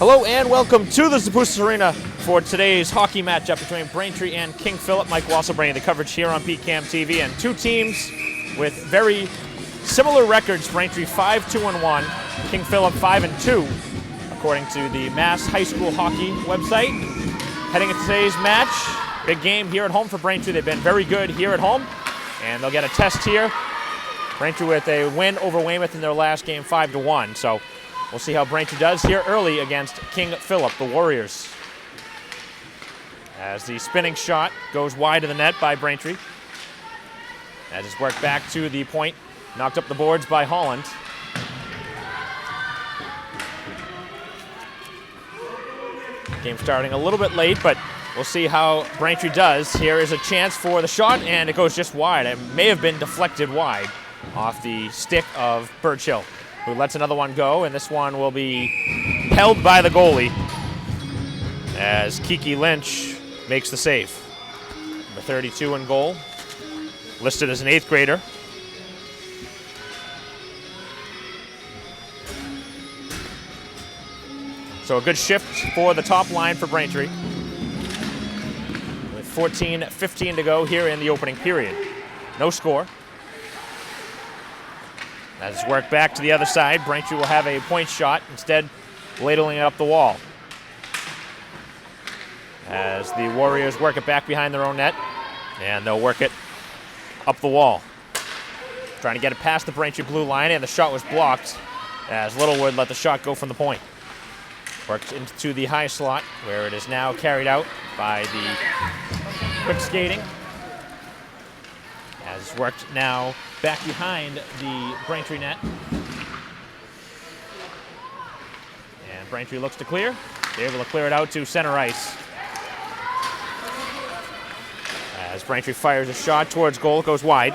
Hello and welcome to the Zapusas Arena for today's hockey matchup between Braintree and King Philip. Mike will also bringing the coverage here on PCAM TV, and two teams with very similar records. Braintree 5-2-1, King Philip 5-2, according to the Mass High School Hockey website. Heading into today's match, big game here at home for Braintree. They've been very good here at home, and they'll get a test here. Braintree with a win over Weymouth in their last game, 5-1. So we'll see how Braintree does here early against King Philip, the Warriors. As the spinning shot goes wide of the net by Braintree. As it's worked back to the point, knocked up the boards by Holland. Game starting a little bit late, but we'll see how Braintree does. Here is a chance for the shot, and it goes just wide. It may have been deflected wide off the stick of Birchill, who lets another one go, and this one will be held by the goalie as Kiki Lynch makes the save. Number 32 in goal, listed as an 8th grader. So a good shift for the top line for Braintree, with 14:15 to go here in the opening period. No score. As it's worked back to the other side, Braintree will have a point shot, instead ladling it up the wall. As the Warriors work it back behind their own net, and they'll work it up the wall. Trying to get it past the Braintree blue line, and the shot was blocked as Littlewood let the shot go from the point. Worked into the high slot, where it is now carried out by the quick skating. As it's worked now back behind the Braintree net. And Braintree looks to clear. They're able to clear it out to center ice. As Braintree fires a shot towards goal, it goes wide.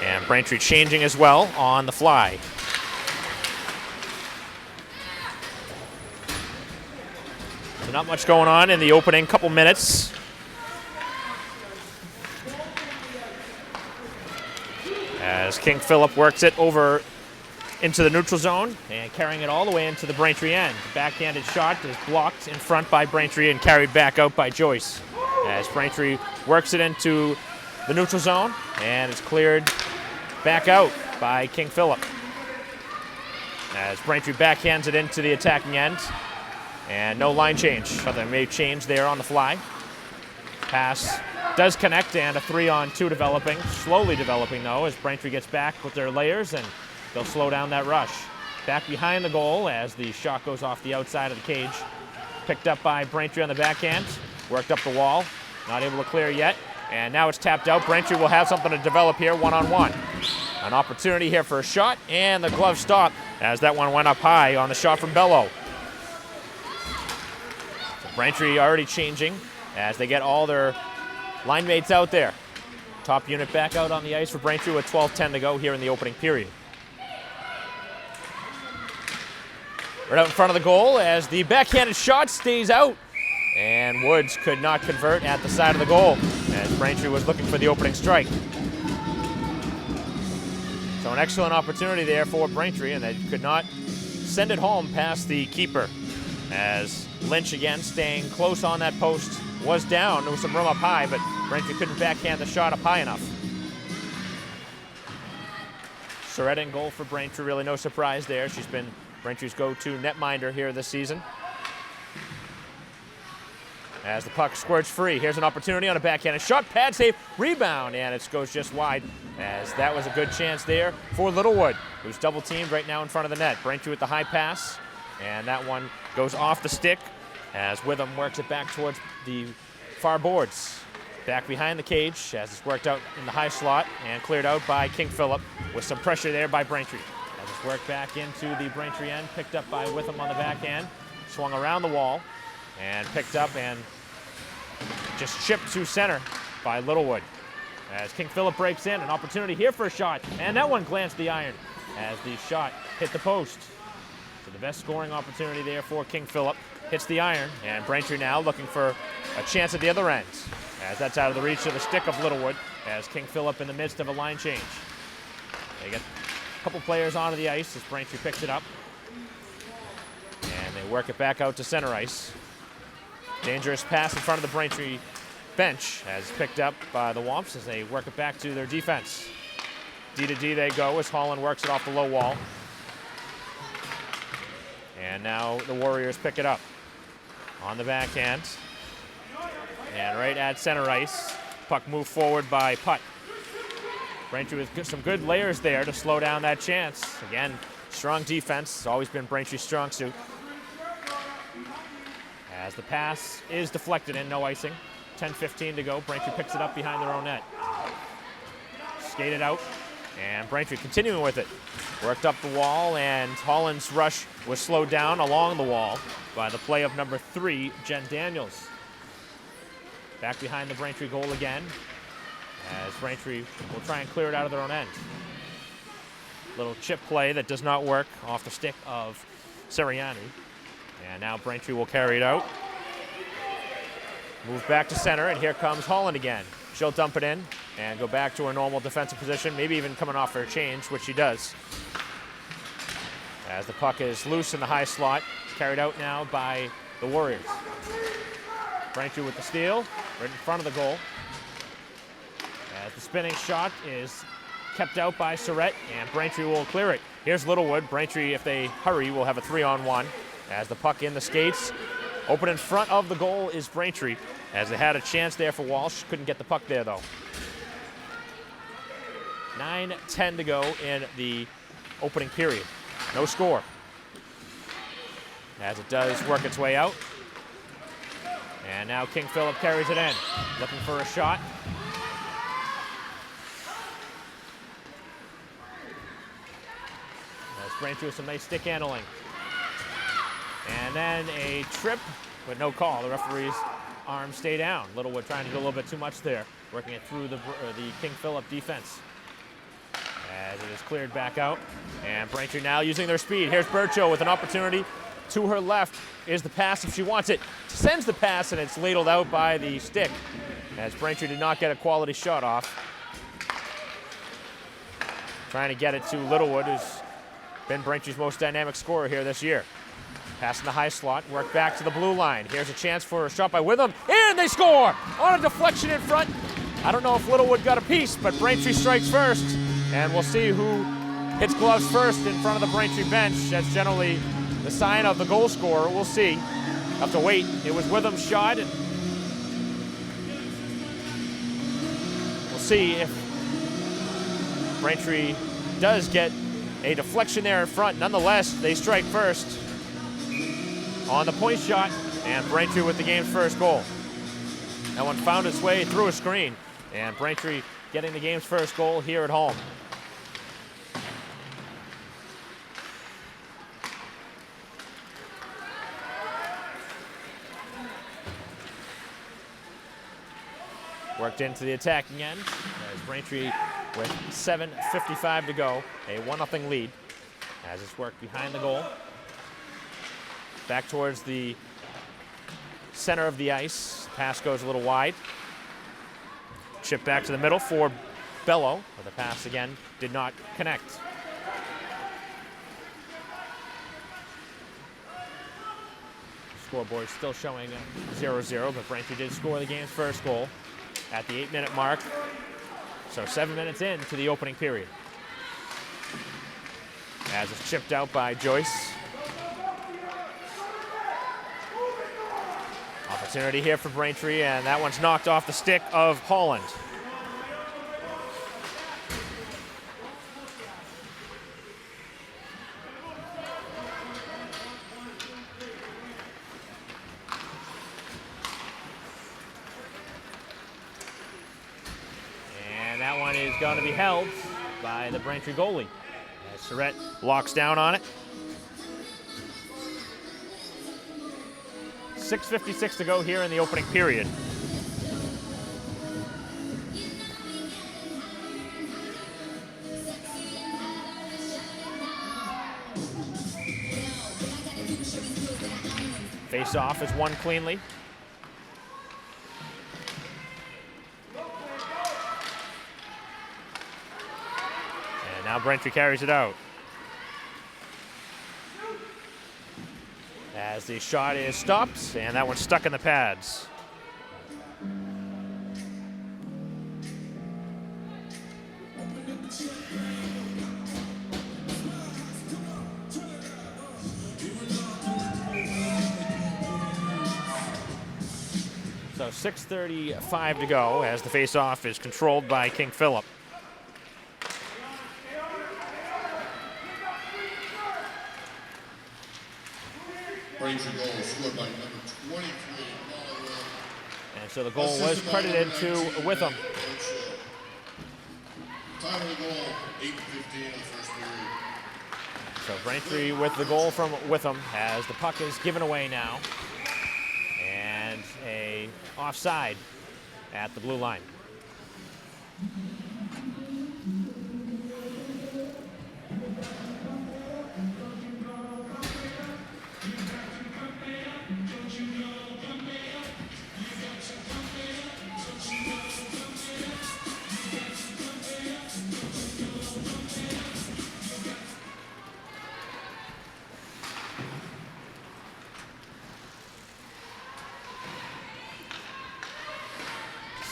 And Braintree changing as well on the fly. So not much going on in the opening couple minutes. As King Philip works it over into the neutral zone and carrying it all the way into the Braintree end. The backhanded shot is blocked in front by Braintree and carried back out by Joyce. As Braintree works it into the neutral zone, and it's cleared back out by King Philip. As Braintree backhands it into the attacking end, and no line change. Something may change there on the fly. Pass does connect, and a 3-on-2 developing. Slowly developing, though, as Braintree gets back with their layers, and they'll slow down that rush. Back behind the goal as the shot goes off the outside of the cage. Picked up by Braintree on the backhand. Worked up the wall. Not able to clear yet. And now it's tapped out. Braintree will have something to develop here, one-on-one. An opportunity here for a shot, and the glove stopped as that one went up high on the shot from Bello. So Braintree already changing as they get all their line mates out there. Top unit back out on the ice for Braintree with 12:10 to go here in the opening period. Right out in front of the goal as the backhanded shot stays out. And Woods could not convert at the side of the goal as Braintree was looking for the opening strike. So an excellent opportunity there for Braintree, and they could not send it home past the keeper. As Lynch again staying close on that post. Was down, there was some room up high, but Braintree couldn't backhand the shot up high enough. Soretta in goal for Braintree, really no surprise there. She's been Braintree's go-to netminder here this season. As the puck squirts free, here's an opportunity on a backhanded shot, pad save, rebound, and it goes just wide, as that was a good chance there for Littlewood, who's double-teamed right now in front of the net. Braintree with the high pass, and that one goes off the stick, as Witham works it back towards the far boards. Back behind the cage as it's worked out in the high slot and cleared out by King Philip with some pressure there by Braintree. As it's worked back into the Braintree end, picked up by Witham on the backhand, swung around the wall and picked up and just chipped to center by Littlewood. As King Philip breaks in, an opportunity here for a shot, and that one glanced the iron as the shot hit the post. So the best scoring opportunity there for King Philip. Hits the iron, and Braintree now looking for a chance at the other end, as that's out of the reach of the stick of Littlewood, as King Philip in the midst of a line change. They get a couple players onto the ice as Braintree picks it up. work it back out to center ice. Dangerous pass in front of the Braintree bench as picked up by the Wamps as they work it back to their defense. D to D they go as Holland works it off the low wall. And now the Warriors pick it up on the backhand. And right at center ice, puck moved forward by Putt. Braintree with some good layers there to slow down that chance. Again, strong defense. It's always been Braintree's strong suit. As the pass is deflected and no icing. 10:15 to go. Braintree picks it up behind their own net. Skated out. And Braintree continuing with it. Worked up the wall, and Holland's rush was slowed down along the wall by the play of number 3, Jen Daniels. Back behind the Braintree goal again, as Braintree will try and clear it out of their own end. Little chip play that does not work off the stick of Seriani. And now Braintree will carry it out. Move back to center, and here comes Holland again. She'll dump it in and go back to her normal defensive position, maybe even coming off her change, which she does. As the puck is loose in the high slot, carried out now by the Warriors. Braintree with the steal, right in front of the goal. As the spinning shot is kept out by Surrett, and Braintree will clear it. Here's Littlewood. Braintree, if they hurry, will have a 3-on-1. As the puck in the skates, open in front of the goal is Braintree, as they had a chance there for Walsh. Couldn't get the puck there, though. 9:10 to go in the opening period. No score. As it does work its way out. And now King Philip carries it in. Looking for a shot. As Braintree with some nice stick handling. And then a trip with no call. The referee's arms stay down. Littlewood trying to do a little bit too much there, working it through the King Philip defense. As it is cleared back out. And Braintree now using their speed. Here's Burcho with an opportunity. To her left is the pass if she wants it. Sends the pass, and it's ladled out by the stick, as Braintree did not get a quality shot off. Trying to get it to Littlewood, who's been Braintree's most dynamic scorer here this year. Pass in the high slot, work back to the blue line. Here's a chance for a shot by Witham, and they score on a deflection in front. I don't know if Littlewood got a piece, but Braintree strikes first, and we'll see who hits gloves first in front of the Braintree bench. That's generally the sign of the goal scorer. We'll see. Have to wait. It was Witham's shot, and we'll see if Braintree does get a deflection there in front. Nonetheless, they strike first on the point shot, and Braintree with the game's first goal. That one found its way through a screen, and Braintree getting the game's first goal here at home. Worked into the attacking end as Braintree with 7:55 to go, a 1-0 lead as it's worked behind the goal. Back towards the center of the ice. Pass goes a little wide. Chip back to the middle for Bello, but the pass again did not connect. Scoreboard still showing 0-0, but Braintree did score the game's first goal at the 8-minute mark. So 7 minutes into the opening period. As it's chipped out by Joyce. Opportunity here for Braintree, and that one's knocked off the stick of Holland. And that one is going to be held by the Braintree goalie, as Surrett locks down on it. 6:56 to go here in the opening period. Face-off is won cleanly. And now Braintree carries it out. As as the shot is stopped, and that one's stuck in the pads. So 6:35 to go as the face-off is controlled by King Philip. Braintree goal scored by number 23. And so the goal was credited to Witham. Time of the goal, 8:15 in the first period. So Braintree with the goal from Witham as the puck is given away now. And a offside at the blue line.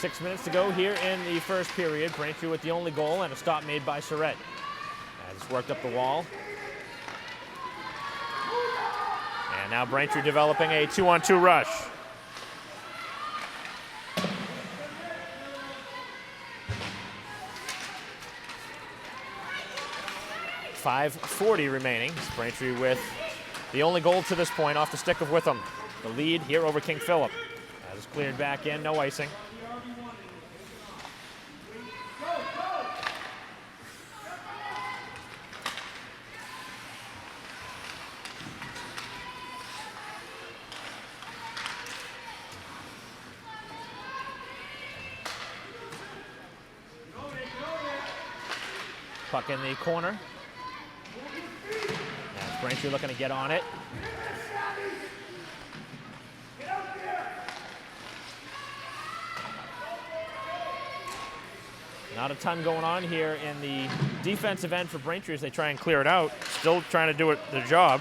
Six minutes to go here in the first period. Braintree with the only goal and a stop made by Surrett. As it's worked up the wall. And now Braintree developing a 2-on-2 rush. .540 remaining. Braintree with the only goal to this point off the stick of Witham. The lead here over King Philip. As it's cleared back in, no icing. Puck in the corner. That's Braintree looking to get on it. Not a ton going on here in the defensive end for Braintree as they try and clear it out. Still trying to do their job.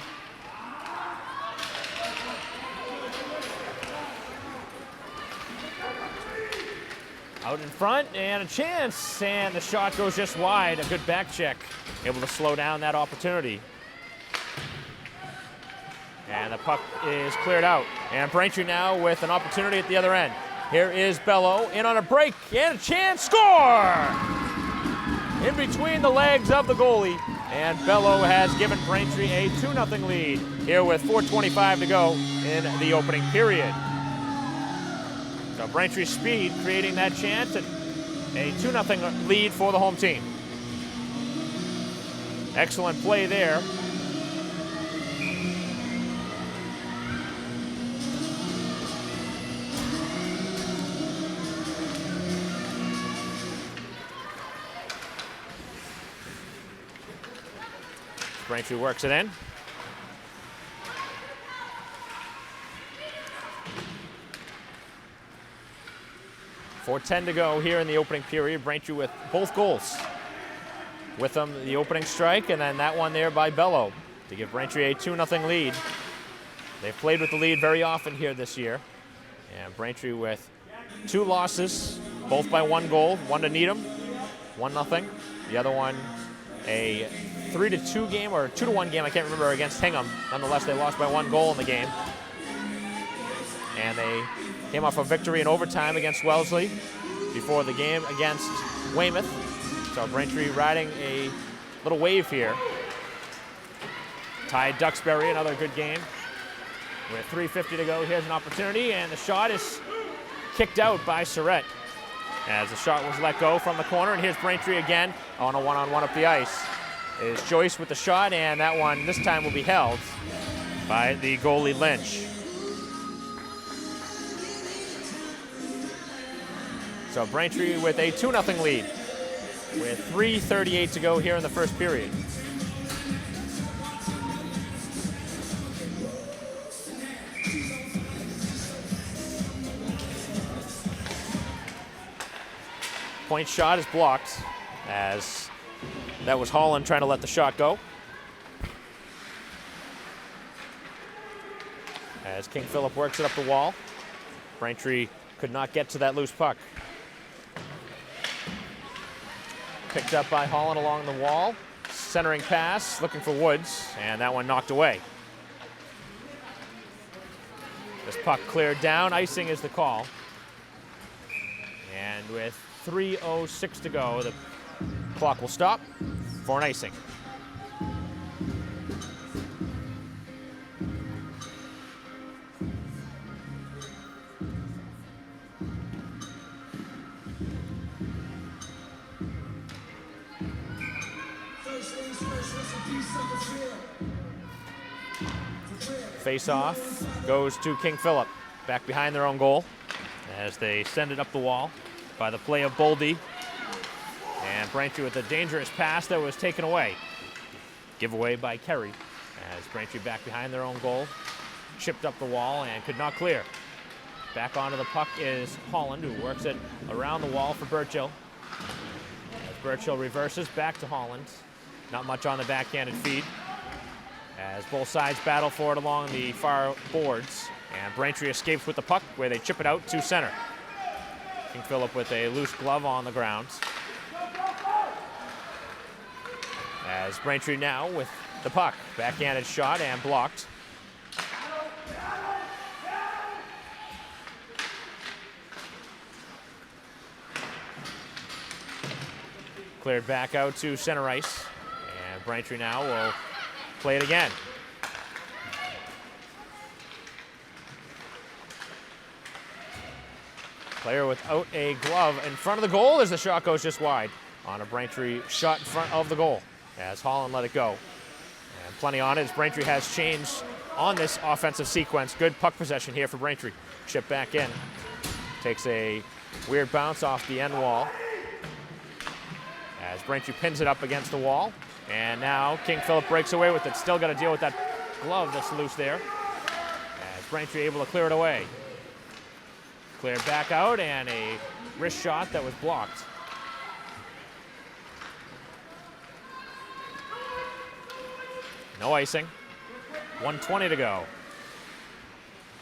Out in front, and a chance, and the shot goes just wide. A good back check, able to slow down that opportunity. And the puck is cleared out. And Braintree now with an opportunity at the other end. Here is Bello, in on a break, and a chance, score! In between the legs of the goalie, and Bello has given Braintree a 2-0 lead here with 4:25 to go in the opening period. So Braintree's speed creating that chance and a 2-0 lead for the home team. Excellent play there. Braintree works it in. .410 to go here in the opening period. Braintree with both goals. Witham the opening strike, and then that one there by Bello to give Braintree a 2-0 lead. They've played with the lead very often here this year. And Braintree with 2 losses, both by 1 goal. One to Needham, 1-0. The other one a 3-2 game or 2-1 game, I can't remember, against Hingham. Nonetheless, they lost by 1 goal in the game. And they came off a victory in overtime against Wellesley before the game against Weymouth. So Braintree riding a little wave here. Tied Duxbury, another good game. With 3:50 to go, here's an opportunity, and the shot is kicked out by Surrett. As the shot was let go from the corner, and here's Braintree again on a one-on-one up the ice. Is Joyce with the shot, and that one this time will be held by the goalie Lynch. So Braintree with a 2-0 lead with 3:38 to go here in the first period. Point shot is blocked as that was Holland trying to let the shot go. as King Philip works it up the wall. Braintree could not get to that loose puck. Picked up by Holland along the wall. Centering pass, looking for Woods, and that one knocked away. This puck cleared down. Icing is the call. And with 3:06 to go, the clock will stop for an icing. Face-off goes to King Philip, back behind their own goal as they send it up the wall by the play of Boldy. And Braintree with a dangerous pass that was taken away. Giveaway by Kerry as Braintree back behind their own goal, chipped up the wall and could not clear. Back onto the puck is Holland, who works it around the wall for Burchill. As Burchill reverses back to Holland. Not much on the backhanded feed, as both sides battle for it along the far boards, and Braintree escapes with the puck where they chip it out to center. King Philip with a loose glove on the ground. As Braintree now with the puck, backhanded shot and blocked. Cleared back out to center ice, and Braintree now will play it again. Player without a glove in front of the goal as the shot goes just wide on a Braintree shot in front of the goal as Holland let it go. And plenty on it as Braintree has changed on this offensive sequence. Good puck possession here for Braintree. Chip back in. Takes a weird bounce off the end wall as Braintree pins it up against the wall. And now King Philip breaks away with it. Still got to deal with that glove that's loose there. As Braintree able to clear it away. Cleared back out and a wrist shot that was blocked. No icing. 1:20 to go.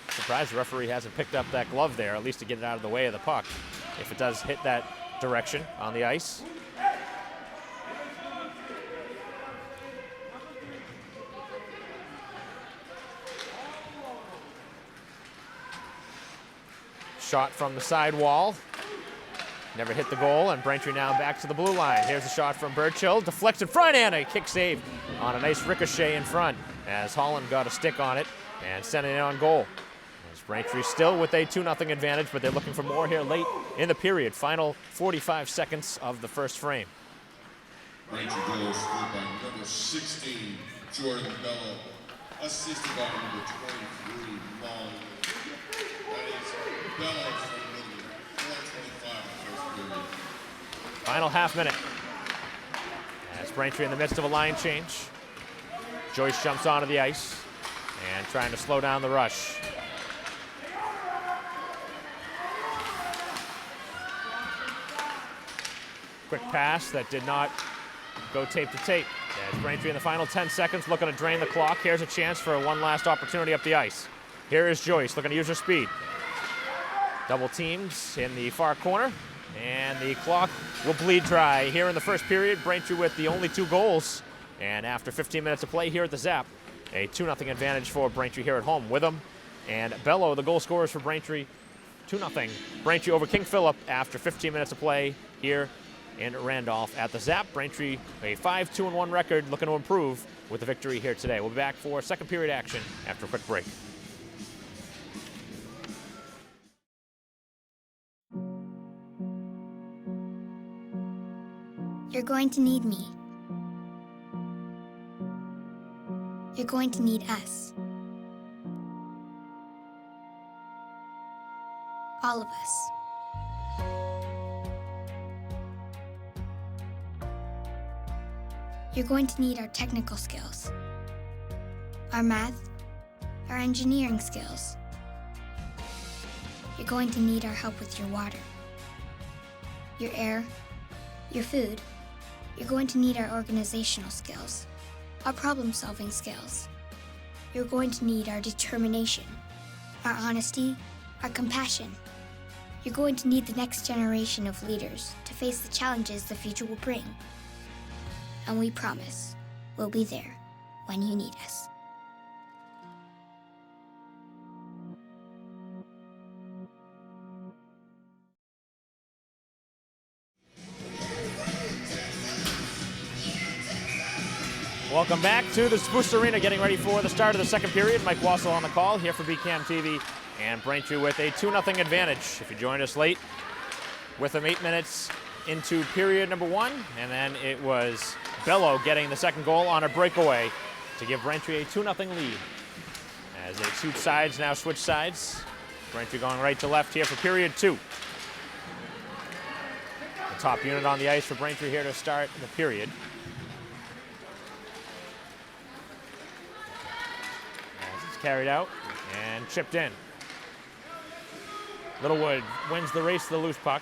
Surprised the referee hasn't picked up that glove there, at least to get it out of the way of the puck, if it does hit that direction on the ice. Shot from the side wall. Never hit the goal, and Braintree now back to the blue line. Here's a shot from Burchill. Deflects in front, and a kick save on a nice ricochet in front as Holland got a stick on it and sent it in on goal. As Braintree still with a 2-0 advantage, but they're looking for more here late in the period. Final 45 seconds of the first frame. Braintree goal scored by number 16, Jordan Bello, assisted by number 23, Molly. That is Bello from Whittier, 4:25 in the first period. Final half minute. As Braintree in the midst of a line change. Joyce jumps onto the ice and trying to slow down the rush. Quick pass that did not go tape to tape. As Braintree in the final 10 seconds looking to drain the clock. Here's a chance for one last opportunity up the ice. Here is Joyce looking to use her speed. Double teams in the far corner, and the clock will bleed dry here in the first period. Braintree with the only 2 goals, and after 15 minutes of play here at the Zap, a 2-0 advantage for Braintree here at home. Witham and Bello, the goal scorers for Braintree, 2-0. Braintree over King Philip after 15 minutes of play here in Randolph at the Zap. Braintree, a 5-2-1 record, looking to improve with the victory here today. We'll be back for second period action after a quick break. You're going to need me. You're going to need us. All of us. You're going to need our technical skills, our math, our engineering skills. You're going to need our help with your water, your air, your food. You're going to need our organizational skills, our problem-solving skills. You're going to need our determination, our honesty, our compassion. You're going to need the next generation of leaders to face the challenges the future will bring. And we promise we'll be there when you need us. Welcome back to the Spruce Arena, getting ready for the start of the second period. Mike Wassel on the call here for BCAM TV, and Braintree with a 2-0 advantage. If you joined us late, with them 8 minutes into period number 1, and then it was Bello getting the second goal on a breakaway to give Braintree a 2-0 lead. As they switch sides, now switch sides. Braintree going right to left here for period 2. The top unit on the ice for Braintree here to start the period. Carried out and chipped in. Littlewood wins the race to the loose puck.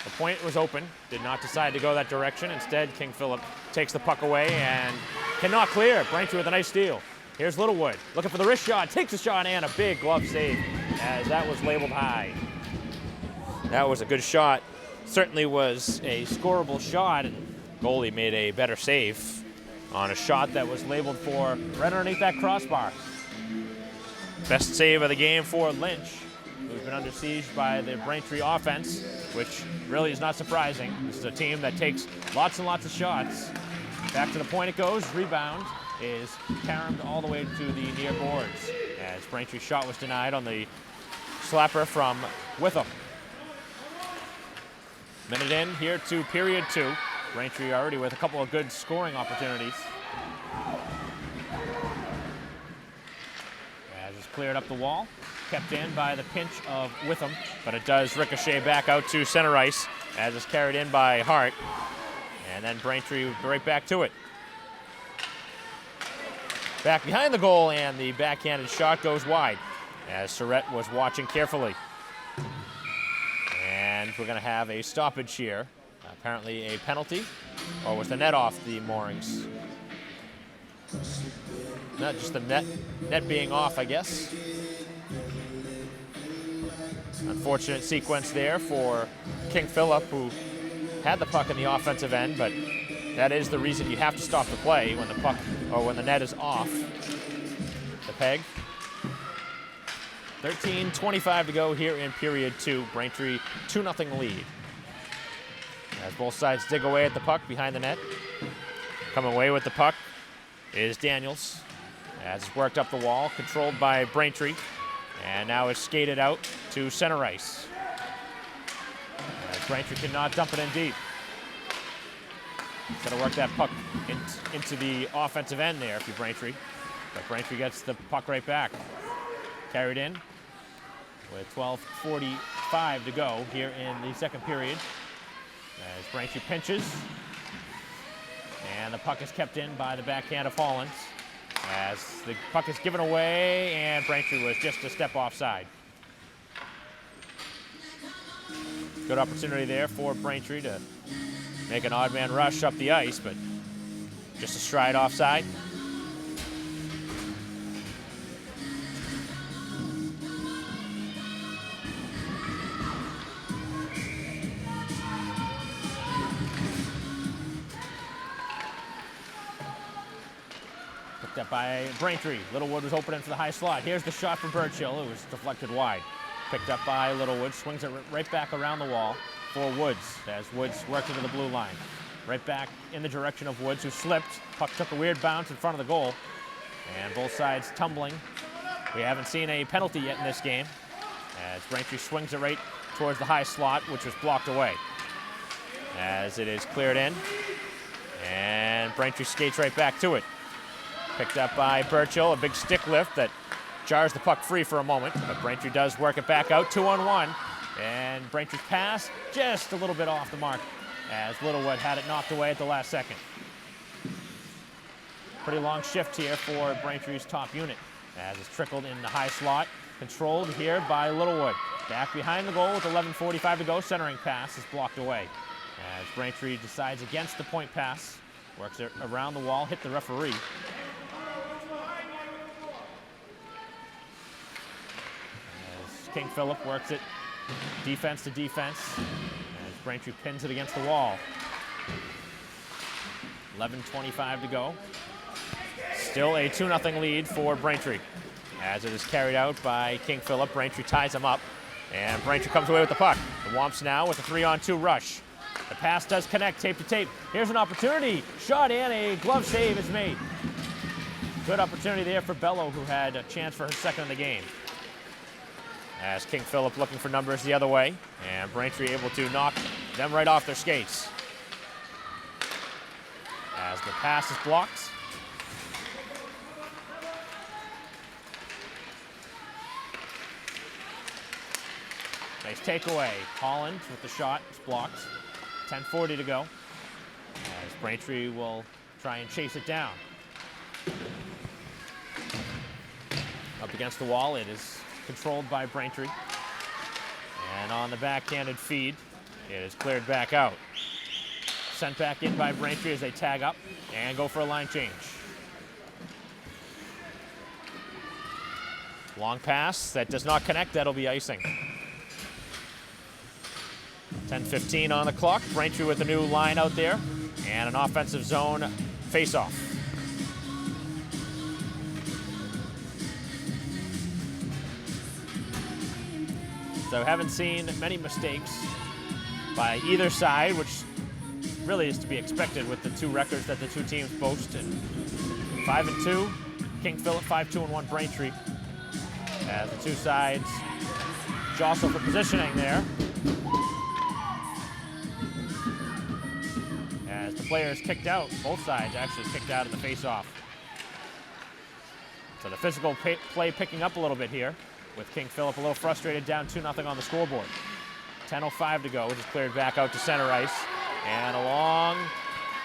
The point was open, did not decide to go that direction. Instead, King Philip takes the puck away and cannot clear. Braintree with a nice steal. Here's Littlewood looking for the wrist shot, takes a shot and a big glove save as that was labeled high. That was a good shot. Certainly was a scoreable shot, and goalie made a better save on a shot that was labeled for right underneath that crossbar. Best save of the game for Lynch, who's been under siege by the Braintree offense, which really is not surprising. This is a team that takes lots and lots of shots. Back to the point it goes. Rebound is caromed all the way to the near boards as Braintree's shot was denied on the slapper from Witham. Minute in here to period 2. Braintree already with a couple of good scoring opportunities. Cleared up the wall, kept in by the pinch of Witham, but it does ricochet back out to center ice as it's carried in by Hart. And then Braintree right back to it. Back behind the goal, and the backhanded shot goes wide as Surrett was watching carefully. And we're going to have a stoppage here. Apparently a penalty, or was the net off the moorings? Not just the net being off, I guess. Unfortunate sequence there for King Philip, who had the puck in the offensive end, but that is the reason you have to stop the play when the puck, or when the net is off the peg. 13:25 to go here in period 2. Braintree 2-0 lead. As both sides dig away at the puck behind the net. Coming away with the puck is Daniels. As it's worked up the wall, controlled by Braintree. And now it's skated out to center ice. As Braintree cannot dump it in deep. He's got to work that puck into the offensive end there for Braintree. But Braintree gets the puck right back. Carried in with 12:45 to go here in the second period. As Braintree pinches. And the puck is kept in by the backhand of Hollins. As the puck is given away, and Braintree was just a step offside. Good opportunity there for Braintree to make an odd man rush up the ice, but just a stride offside. Up by Braintree. Littlewood was opening for the high slot. Here's the shot from Burchill. It was deflected wide. Picked up by Littlewood. Swings it right back around the wall for Woods as Woods worked into the blue line. Right back in the direction of Woods, who slipped. Puck took a weird bounce in front of the goal. And both sides tumbling. We haven't seen a penalty yet in this game as Braintree swings it right towards the high slot, which was blocked away. As it is cleared in. And Braintree skates right back to it. Picked up by Burchill, a big stick lift that jars the puck free for a moment, but Braintree does work it back out, 2-on-1. And Braintree's pass just a little bit off the mark as Littlewood had it knocked away at the last second. Pretty long shift here for Braintree's top unit as it's trickled in the high slot, controlled here by Littlewood. Back behind the goal with 11:45 to go, centering pass is blocked away as Braintree decides against the point pass, works it around the wall, hit the referee. King Philip works it defense to defense as Braintree pins it against the wall. 11:25 to go. Still a 2-0 lead for Braintree. As it is carried out by King Philip, Braintree ties him up, and Braintree comes away with the puck. The Wamps now with a 3-on-2 rush. The pass does connect, tape to tape. Here's an opportunity. Shot and a glove save is made. Good opportunity there for Bello, who had a chance for her second in the game. As King Philip looking for numbers the other way, and Braintree able to knock them right off their skates. As the pass is blocked. Nice takeaway. Holland with the shot. It's blocked. 10:40 to go. As Braintree will try and chase it down. Up against the wall. It is controlled by Braintree. And on the backhanded feed, it is cleared back out. Sent back in by Braintree as they tag up and go for a line change. Long pass that does not connect. That'll be icing. 10:15 on the clock. Braintree with a new line out there and an offensive zone face-off. So haven't seen many mistakes by either side, which really is to be expected with the two records that the two teams boast. And 5-2, King Philip 5-2-1 Braintree. As the two sides jostle for positioning there. As the players kicked out, both sides actually kicked out of the face-off. So the physical play picking up a little bit here, with King Philip a little frustrated, down 2-0 on the scoreboard. 10:05 to go, which is cleared back out to center ice. And a long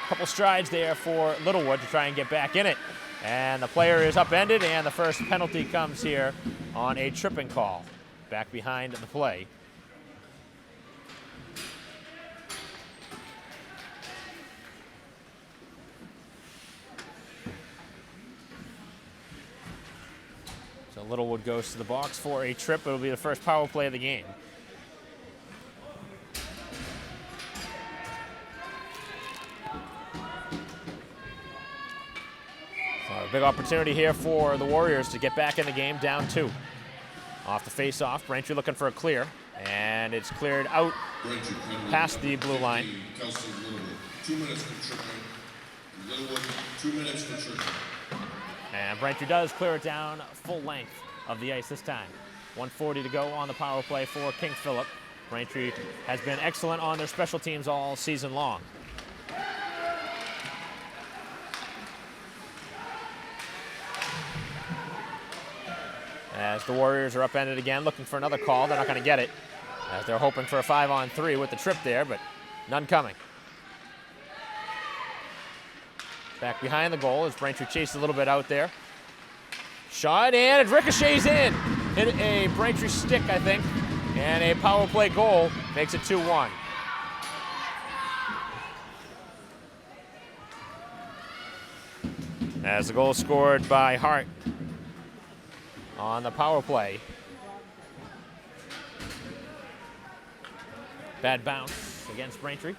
couple strides there for Littlewood to try and get back in it. And the player is upended, and the first penalty comes here on a tripping call. Back behind the play. So Littlewood goes to the box for a trip. It'll be the first power play of the game. So a big opportunity here for the Warriors to get back in the game, down 2. Off the face-off, Braintree looking for a clear, and it's cleared out past the blue line. 2 minutes for tripping. Littlewood, 2 minutes for tripping. And Braintree does clear it down full length of the ice this time. 1:40 to go on the power play for King Philip. Braintree has been excellent on their special teams all season long. As the Warriors are upended again, looking for another call. They're not going to get it, as they're hoping for a 5-on-3 with the trip there, but none coming. Back behind the goal as Braintree chased a little bit out there. Shot, and it ricochets in. Hit a Braintree stick, I think, and a power play goal makes it 2-1. As the goal is scored by Hart on the power play. Bad bounce against Braintree.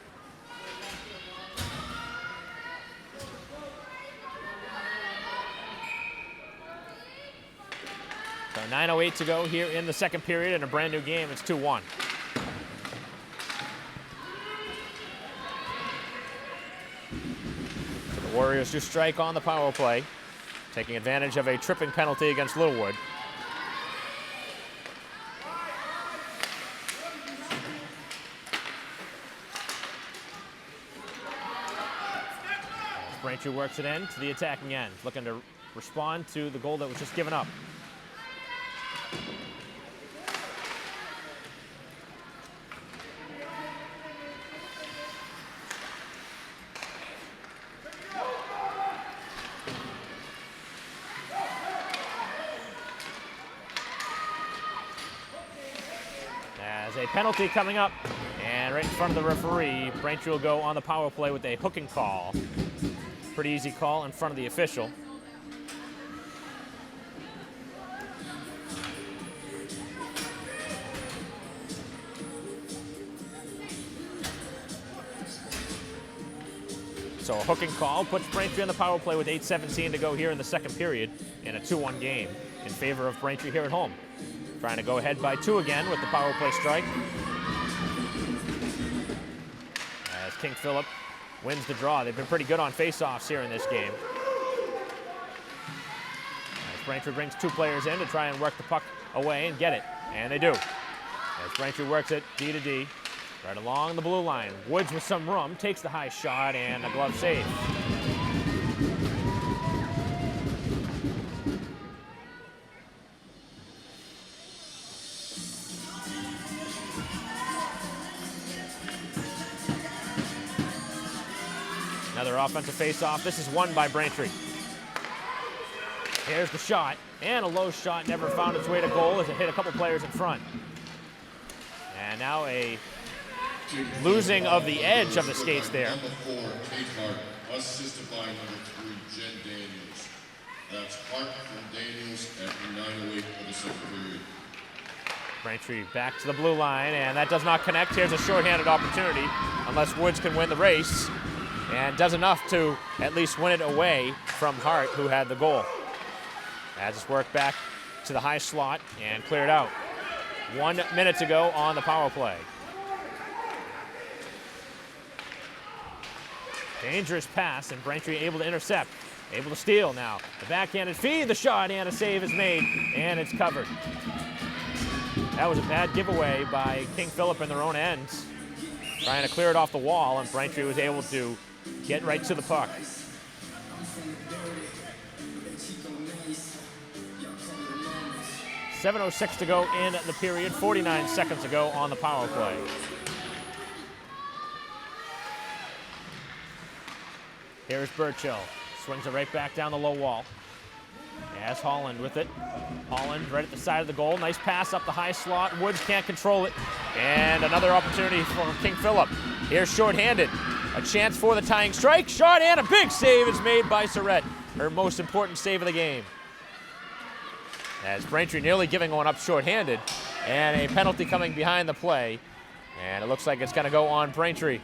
So 9:08 to go here in the second period in a brand new game. It's 2-1. So the Warriors do strike on the power play, taking advantage of a tripping penalty against Littlewood. Braintree works it in to the attacking end, looking to respond to the goal that was just given up. As a penalty coming up, and right in front of the referee, Braintree will go on the power play with a hooking call. Pretty easy call in front of the official. So a hooking call puts Braintree on the power play with 8:17 to go here in the second period in a 2-1 game in favor of Braintree here at home. Trying to go ahead by 2 again with the power play strike. As King Philip wins the draw. They've been pretty good on face-offs here in this game. As Braintree brings 2 players in to try and work the puck away and get it. And they do. As Braintree works it D to D. Right along the blue line. Woods with some room, takes the high shot and a glove save. Another offensive face-off. This is won by Braintree. Here's the shot, and a low shot never found its way to goal as it hit a couple players in front. And now a losing of the edge of the skates there. Number 4, Kate Hart, assisted by number 3, Jen Daniels. That's Hart from Daniels at 9:08 for the second period. Braintree back to the blue line, and that does not connect. Here's a shorthanded opportunity, unless Woods can win the race, and does enough to at least win it away from Hart, who had the goal. As it's worked back to the high slot and cleared out. 1 minute to go on the power play. Dangerous pass, and Braintree able to intercept. Able to steal now. The backhanded feed, the shot, and a save is made, and it's covered. That was a bad giveaway by King Philip in their own end. Trying to clear it off the wall, and Braintree was able to get right to the puck. 7:06 to go in the period, 49 seconds to go on the power play. Here's Burchill, swings it right back down the low wall. As Holland with it. Holland right at the side of the goal. Nice pass up the high slot. Woods can't control it. And another opportunity for King Philip. Here's shorthanded. A chance for the tying strike. Shot and a big save is made by Surrett. Her most important save of the game. As Braintree nearly giving one up shorthanded. And a penalty coming behind the play. And it looks like it's going to go on Braintree.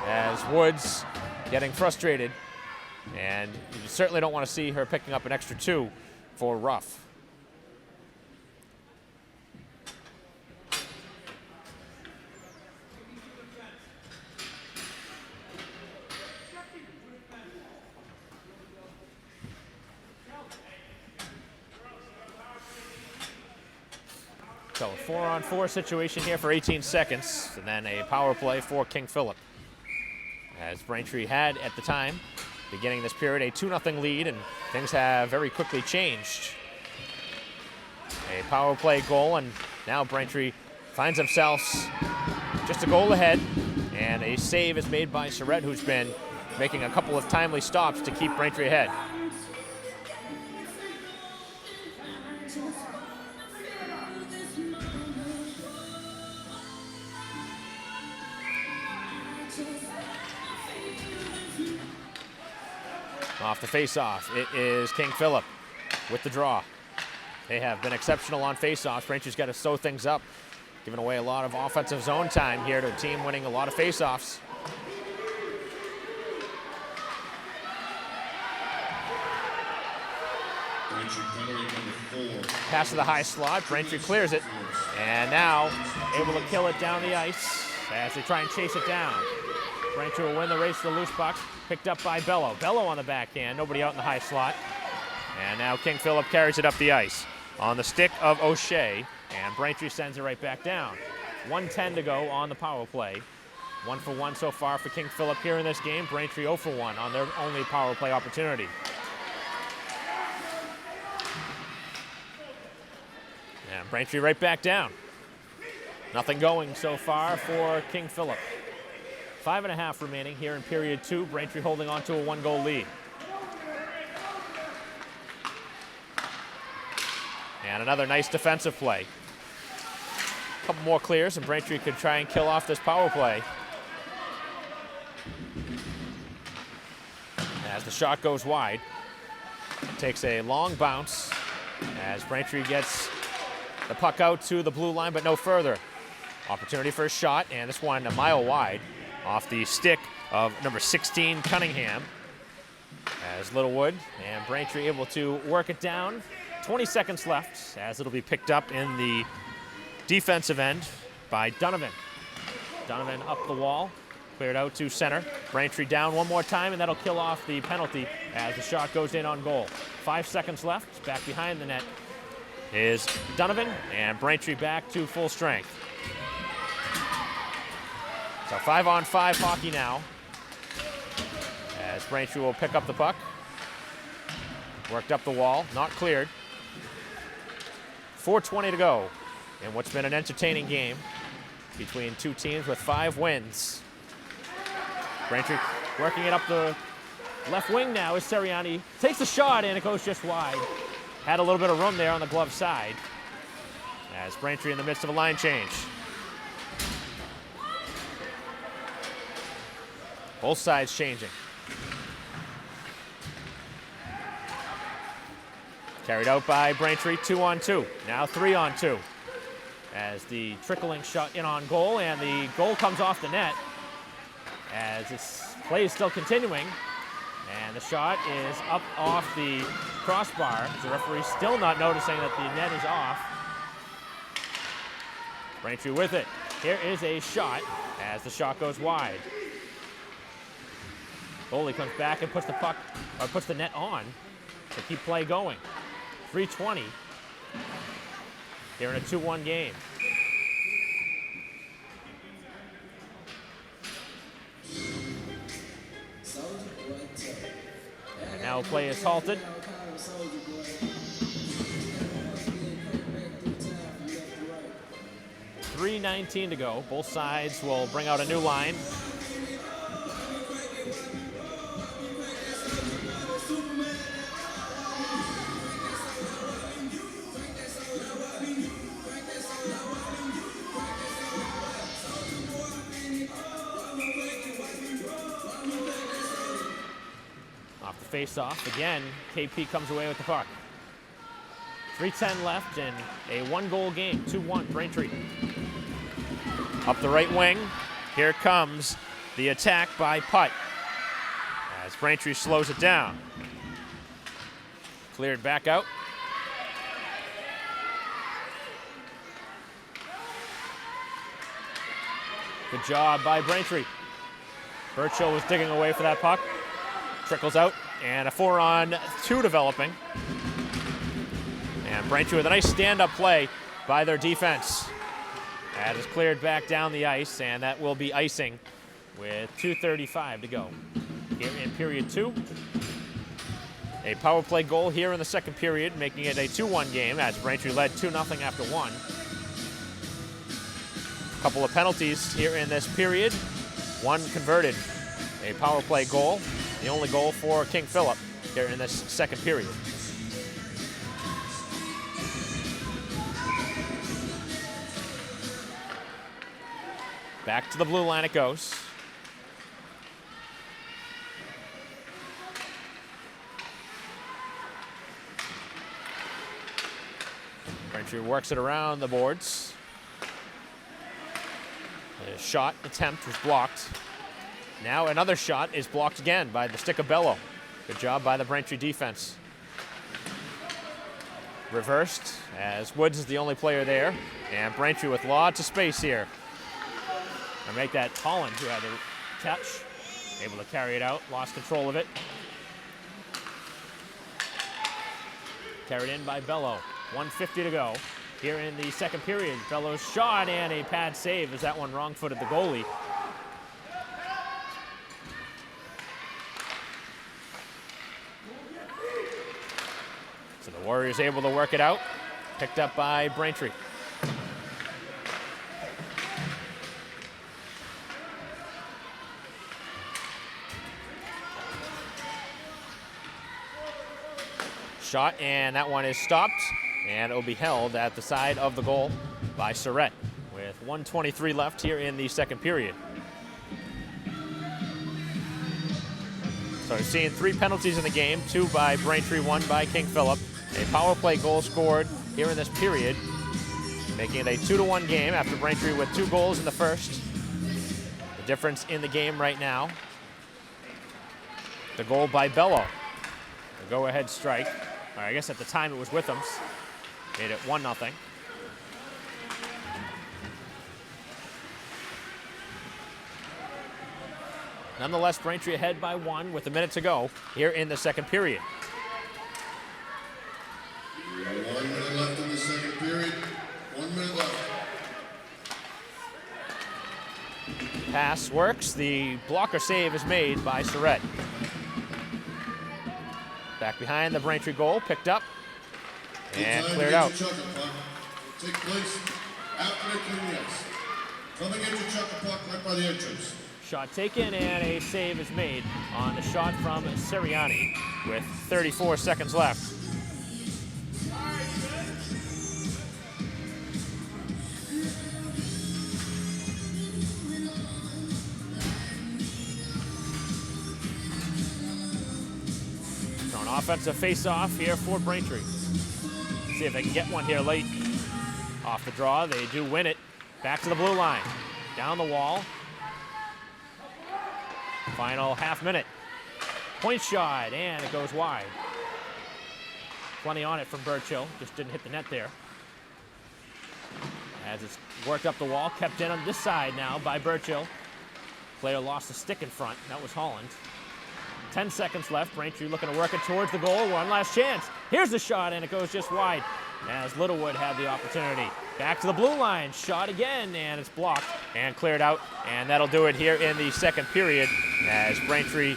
As Woods getting frustrated. And you certainly don't want to see her picking up an extra 2 for rough. So a 4-on-4 situation here for 18 seconds, and then a power play for King Philip. As Braintree had at the time, beginning this period, a 2-0 lead, and things have very quickly changed. A power play goal, and now Braintree finds themselves just a goal ahead, and a save is made by Surrett, who's been making a couple of timely stops to keep Braintree ahead. Off the face-off, it is King Philip with the draw. They have been exceptional on face-offs. Braintree's got to sew things up, giving away a lot of offensive zone time here to a team winning a lot of face-offs. Pass to the high slot, Braintree clears it, and now able to kill it down the ice as they try and chase it down. Braintree will win the race to the loose puck. Picked up by Bello. Bello on the backhand, nobody out in the high slot. And now King Philip carries it up the ice on the stick of O'Shea, and Braintree sends it right back down. 1:10 to go on the power play. 1 for 1 so far for King Philip here in this game. Braintree 0 for 1 on their only power play opportunity. And Braintree right back down. Nothing going so far for King Philip. 5.5 remaining here in period 2. Braintree holding on to a 1-goal lead. And another nice defensive play. A couple more clears, and Braintree could try and kill off this power play. As the shot goes wide, it takes a long bounce as Braintree gets the puck out to the blue line, but no further. Opportunity for a shot, and this one a mile wide. Off the stick of number 16, Cunningham. As Littlewood and Braintree able to work it down. 20 seconds left as it'll be picked up in the defensive end by Donovan. Donovan up the wall, cleared out to center. Braintree down one more time, and that'll kill off the penalty as the shot goes in on goal. 5 seconds left. Back behind the net is Donovan, and Braintree back to full strength. So 5-on-5 hockey now. As Braintree will pick up the puck. Worked up the wall, not cleared. 4:20 to go in what's been an entertaining game between two teams with 5 wins. Braintree working it up the left wing now as Seriani takes the shot and it goes just wide. Had a little bit of room there on the glove side as Braintree in the midst of a line change. Both sides changing. Carried out by Braintree, 2-on-2. Now 3-on-2. As the trickling shot in on goal, and the goal comes off the net. As this play is still continuing, and the shot is up off the crossbar. The referee still not noticing that the net is off. Braintree with it. Here is a shot as the shot goes wide. Goalie comes back and puts the puck, or puts the net on to keep play going. 3:20 here in a 2-1 game. And now play is halted. 3:19 to go. Both sides will bring out a new line. Face-off. Again, KP comes away with the puck. 3:10 left in a 1-goal game. 2-1 Braintree. Up the right wing. Here comes the attack by Putt. As Braintree slows it down. Cleared back out. Good job by Braintree. Birchill was digging away for that puck. Trickles out. And a 4-on-2 developing. And Braintree with a nice stand-up play by their defense. That is cleared back down the ice, and that will be icing with 2:35 to go. Here in period 2. A power play goal here in the second period, making it a 2-1 game as Braintree led 2-0 after 1. A couple of penalties here in this period. One converted, a power play goal. The only goal for King Philip here in this second period. Back to the blue line it goes. Braintree works it around the boards. The shot attempt was blocked. Now another shot is blocked again by the stick of Bello. Good job by the Braintree defense. Reversed as Woods is the only player there. And Braintree with lots of space here. And make that Holland, who had the catch. Able to carry it out, lost control of it. Carried in by Bello. 1:50 to go here in the second period. Bello's shot and a pad save as that one wrong-footed the goalie. So the Warriors able to work it out. Picked up by Braintree. Shot, and that one is stopped, and it will be held at the side of the goal by Surrett with 1:23 left here in the second period. So we've seen 3 penalties in the game, 2 by Braintree, 1 by King Philip. A power play goal scored here in this period, making it a 2-1 game after Braintree with 2 goals in the first. The difference in the game right now The goal by Bello. The go-ahead strike. Or I guess at the time it was Wamps. Made it 1-0. Nonetheless, Braintree ahead by 1 with a minute to go here in the second period. 1 minute left in the second period. 1 minute left. Pass works. The blocker save is made by Surrett. Back behind the Braintree goal, picked up and cleared out. Will take place after the clearance. Coming into chuck the puck right by the entrance. Shot taken and a save is made on the shot from Sirianni with 34 seconds left. So an offensive face-off here for Braintree. See if they can get one here late. Off the draw, they do win it. Back to the blue line. Down the wall. Final half minute. Point shot, and it goes wide. Plenty on it from Burchill, just didn't hit the net there. As it's worked up the wall, kept in on this side now by Burchill. Player lost a stick in front, that was Holland. 10 seconds left, Braintree looking to work it towards the goal, one last chance. Here's the shot, and it goes just wide as Littlewood had the opportunity. Back to the blue line, shot again, and it's blocked and cleared out, and that'll do it here in the second period as Braintree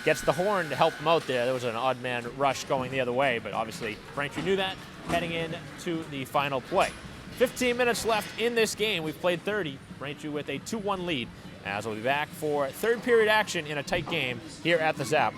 gets the horn to help them out there. There was an odd man rush going the other way, but obviously Braintree knew that heading into the final play. 15 minutes left in this game. We've played 30. Braintree with a 2-1 lead, as we'll be back for third period action in a tight game here at the Zap.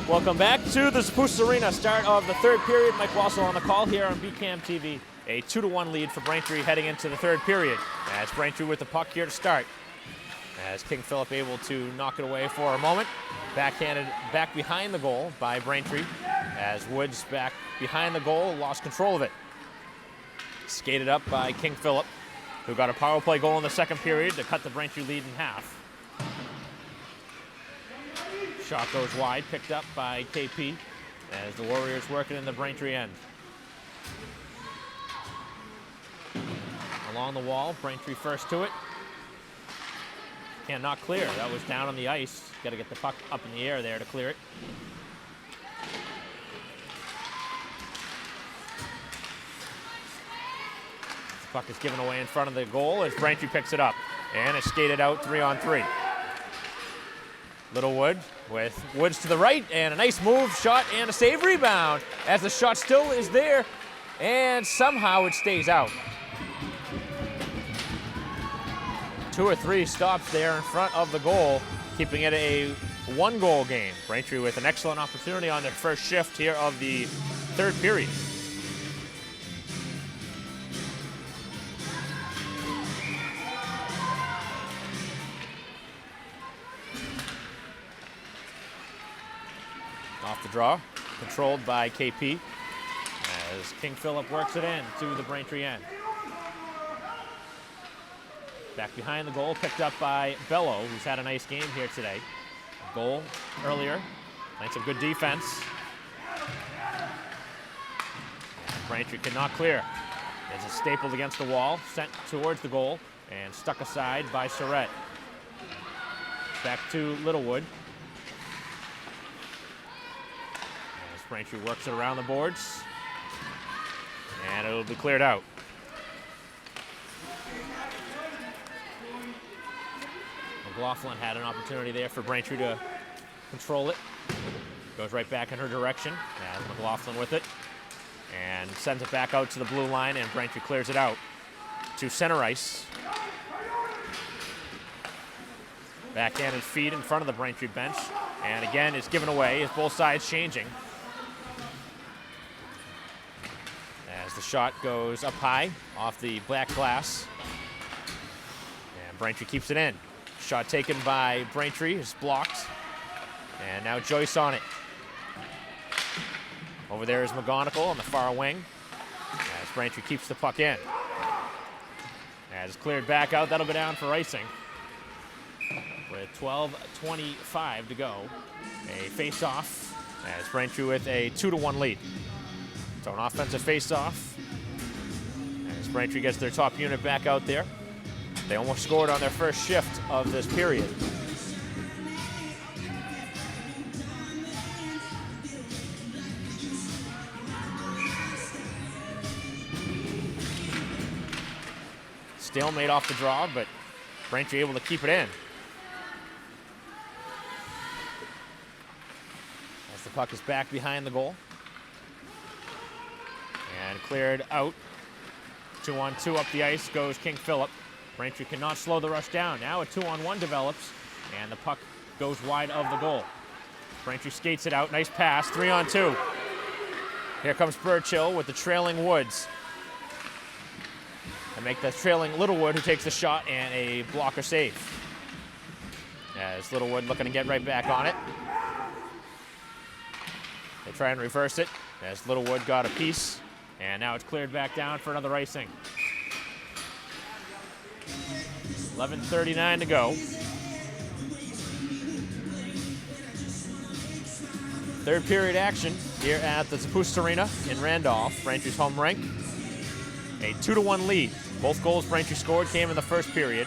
Welcome back to the Spruce Arena. Start of the third period. Mike Wassel on the call here on BCAM TV. A 2-1 lead for Braintree heading into the third period. As Braintree with the puck here to start. As King Philip able to knock it away for a moment. Backhanded back behind the goal by Braintree. As Woods back behind the goal, lost control of it. Skated up by King Philip, who got a power play goal in the second period to cut the Braintree lead in half. Shot goes wide, picked up by KP as the Warriors working in the Braintree end. Along the wall, Braintree first to it. Cannot clear, that was down on the ice. Got to get the puck up in the air there to clear it. The puck is given away in front of the goal as Braintree picks it up. And it's skated out 3-on-3. Littlewood with Woods to the right, and a nice move, shot, and a save rebound as the shot still is there, and somehow it stays out. 2 or 3 stops there in front of the goal, keeping it a 1-goal game. Braintree with an excellent opportunity on their first shift here of the third period. Off the draw, controlled by KP as King Philip works it in to the Braintree end. Back behind the goal, picked up by Bello, who's had a nice game here today. Goal earlier, playing some good defense. Braintree cannot clear. It's stapled against the wall, sent towards the goal, and stuck aside by Surrett. Back to Littlewood. Braintree works it around the boards, and it'll be cleared out. McLaughlin had an opportunity there for Braintree to control it. Goes right back in her direction. As McLaughlin with it. And sends it back out to the blue line, and Braintree clears it out to center ice. Backhanded feed in front of the Braintree bench. And again, it's given away as both sides changing. As the shot goes up high off the black glass. And Braintree keeps it in. Shot taken by Braintree is blocked. And now Joyce on it. Over there is McGonigal on the far wing. As Braintree keeps the puck in. As it's cleared back out, that'll go down for icing. With 12:25 to go. A face-off as Braintree with a 2-1 lead. So an offensive face-off. As Braintree gets their top unit back out there. They almost scored on their first shift of this period. Stalemate off the draw, but Braintree able to keep it in. As the puck is back behind the goal. And cleared out. 2-on-2 up the ice goes King Philip. Braintree cannot slow the rush down. Now a 2-on-1 develops, and the puck goes wide of the goal. Braintree skates it out. Nice pass. 3-on-2. Here comes Burchill with the trailing Woods. And make the trailing Littlewood, who takes the shot, and a blocker save. As Littlewood looking to get right back on it. They try and reverse it, as Littlewood got a piece, and now it's cleared back down for another icing. 11:39 to go. Third period action here at the Zapust Arena in Randolph, Braintree's home rink. A 2-1 lead. Both goals Braintree scored came in the first period.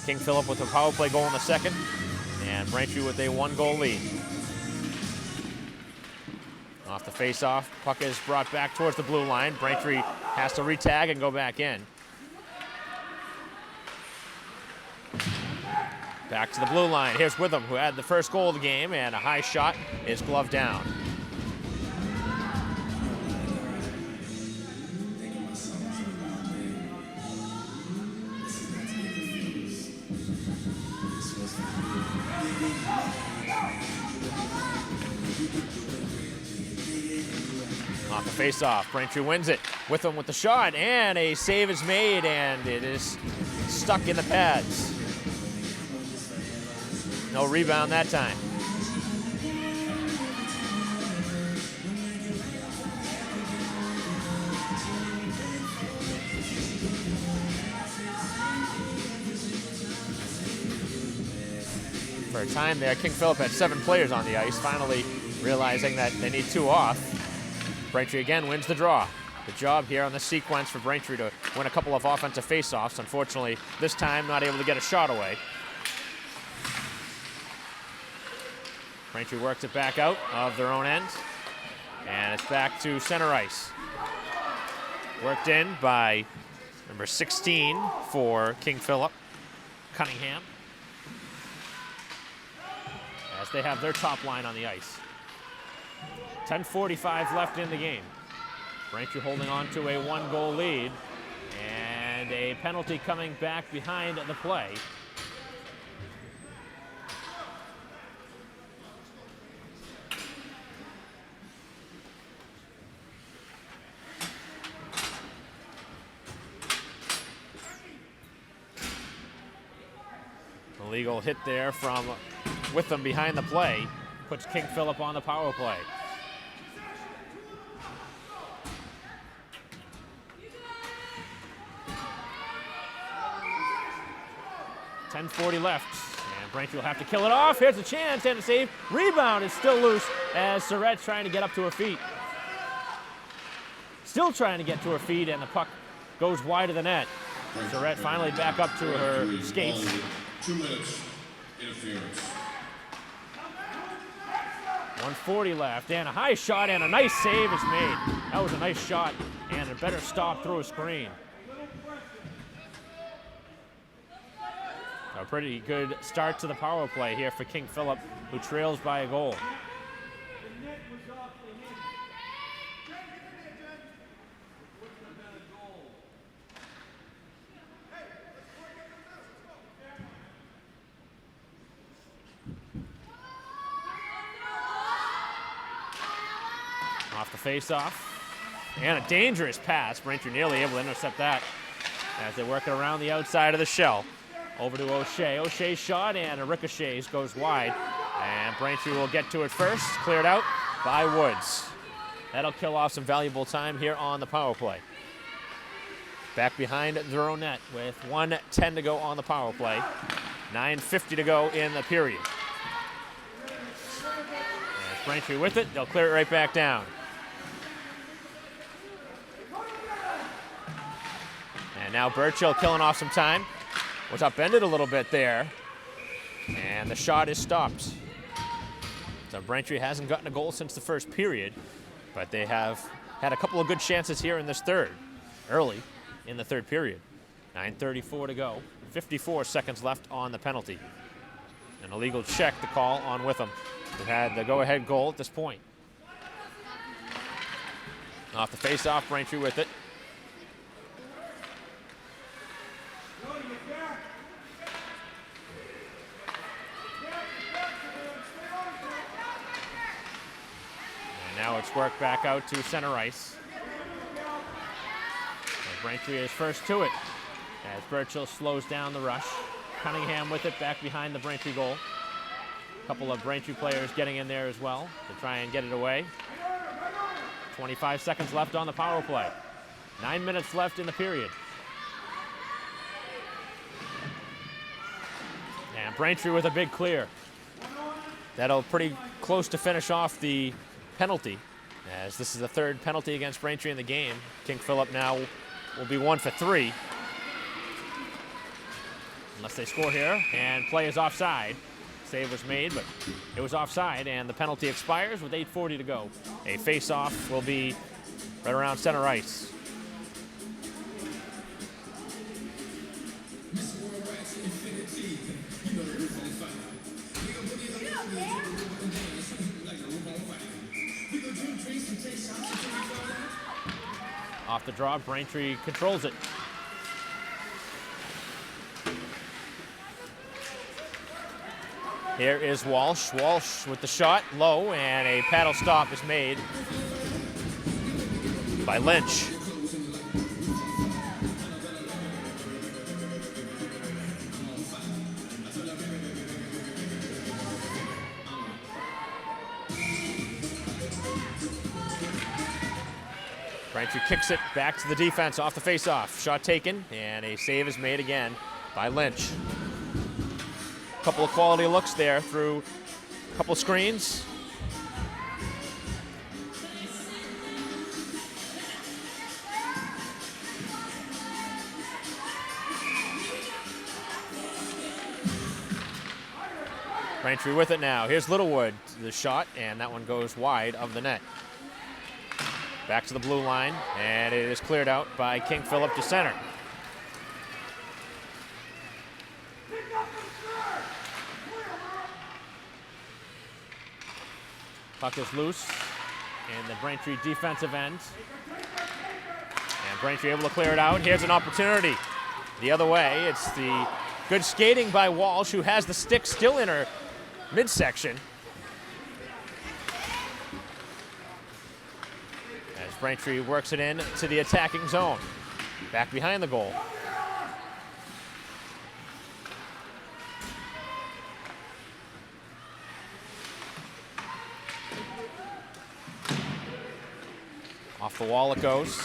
King Philip with a power play goal in the second, and Braintree with a 1-goal lead. Off the face-off, puck is brought back towards the blue line. Braintree has to retag and go back in. Back to the blue line. Here's Witham, who had the first goal of the game, and a high shot is gloved down. Off the face-off, Braintree wins it. Witham with the shot, and a save is made, and it is stuck in the pads. No rebound that time. For a time there, King Philip had 7 players on the ice, finally realizing that they need 2 off. Braintree again wins the draw. Good job here on the sequence for Braintree to win a couple of offensive face-offs. Unfortunately, this time not able to get a shot away. Braintree works it back out of their own end, and it's back to center ice. Worked in by number 16 for King Philip, Cunningham, as they have their top line on the ice. 10:45 left in the game. Braintree holding on to a 1-goal lead, and a penalty coming back behind the play. Illegal hit there from Witham behind the play. Puts King Philip on the power play. .10:40 left, and Braintree will have to kill it off. Here's a chance and a save. Rebound is still loose as Surratt's trying to get up to her feet. Still trying to get to her feet, and the puck goes wide of the net. Surratt finally back up to her skates. 2 minutes interference. 1:40 left, and a high shot and a nice save is made. That was a nice shot and a better stop through a screen. A pretty good start to the power play here for King Philip, who trails by a goal. Off the face-off. And a dangerous pass. Braintree nearly able to intercept that as they work it around the outside of the shell. Over to O'Shea. O'Shea's shot and a ricochets goes wide. And Braintree will get to it first. Cleared out by Woods. That'll kill off some valuable time here on the power play. Back behind their own net with 1:10 to go on the power play. 9:50 to go in the period. As Braintree with it, they'll clear it right back down. And now Burchill killing off some time. Was upended a little bit there. And the shot is stopped. So Braintree hasn't gotten a goal since the first period, but they have had a couple of good chances here in this third, early in the third period. 9:34 to go. 54 seconds left on the penalty. An illegal check to call on Witham, who had the go-ahead goal at this point. Off the face-off, Braintree with it. Now it's worked back out to center ice. And Braintree is first to it as Burchill slows down the rush. Cunningham with it back behind the Braintree goal. A couple of Braintree players getting in there as well to try and get it away. 25 seconds left on the power play. 9 minutes left in the period. And Braintree with a big clear. That'll pretty close to finish off the penalty, as this is the third penalty against Braintree in the game. King Philip now will be 1 for 3. Unless they score here, and play is offside. Save was made, but it was offside, and the penalty expires with 8:40 to go. A face-off will be right around center ice. Off the draw, Braintree controls it. Here is Walsh. Walsh with the shot, low, and a paddle stop is made by Lynch. Braintree kicks it back to the defense off the face-off. Shot taken, and a save is made again by Lynch. A couple of quality looks there through a couple of screens. Braintree with it now. Here's Littlewood, the shot, and that one goes wide of the net. Back to the blue line, and it is cleared out by King Philip to center. Puck is loose in the Braintree defensive end. And Braintree able to clear it out. Here's an opportunity. The other way, it's the good skating by Walsh, who has the stick still in her midsection. As Braintree works it in to the attacking zone. Back behind the goal. Off the wall it goes,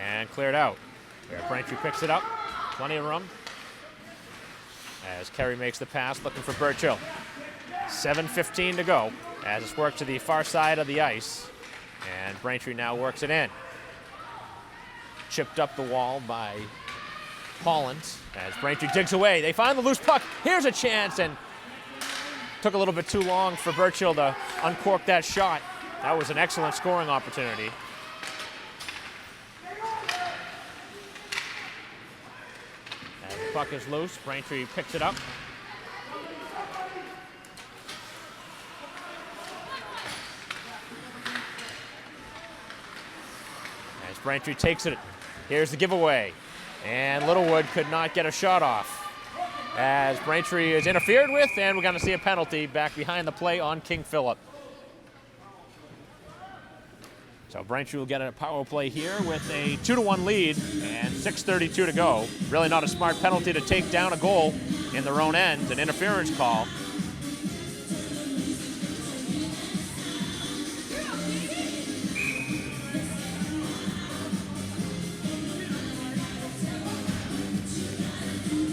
and cleared out. Braintree picks it up, plenty of room. As Kerry makes the pass, looking for Burchill. 7:15 to go, as it's worked to the far side of the ice. And Braintree now works it in. Chipped up the wall by Holland, as Braintree digs away. They find the loose puck. Here's a chance, and took a little bit too long for Burchill to uncork that shot. That was an excellent scoring opportunity. Puck is loose. Braintree picks it up, Braintree takes it. Here's the giveaway. And Littlewood could not get a shot off as Braintree is interfered with, and we're going to see a penalty back behind the play on King Philip. So Braintree will get a power play here with a 2-1 lead and 6:32 to go. Really not a smart penalty to take down a goal in their own end, an interference call.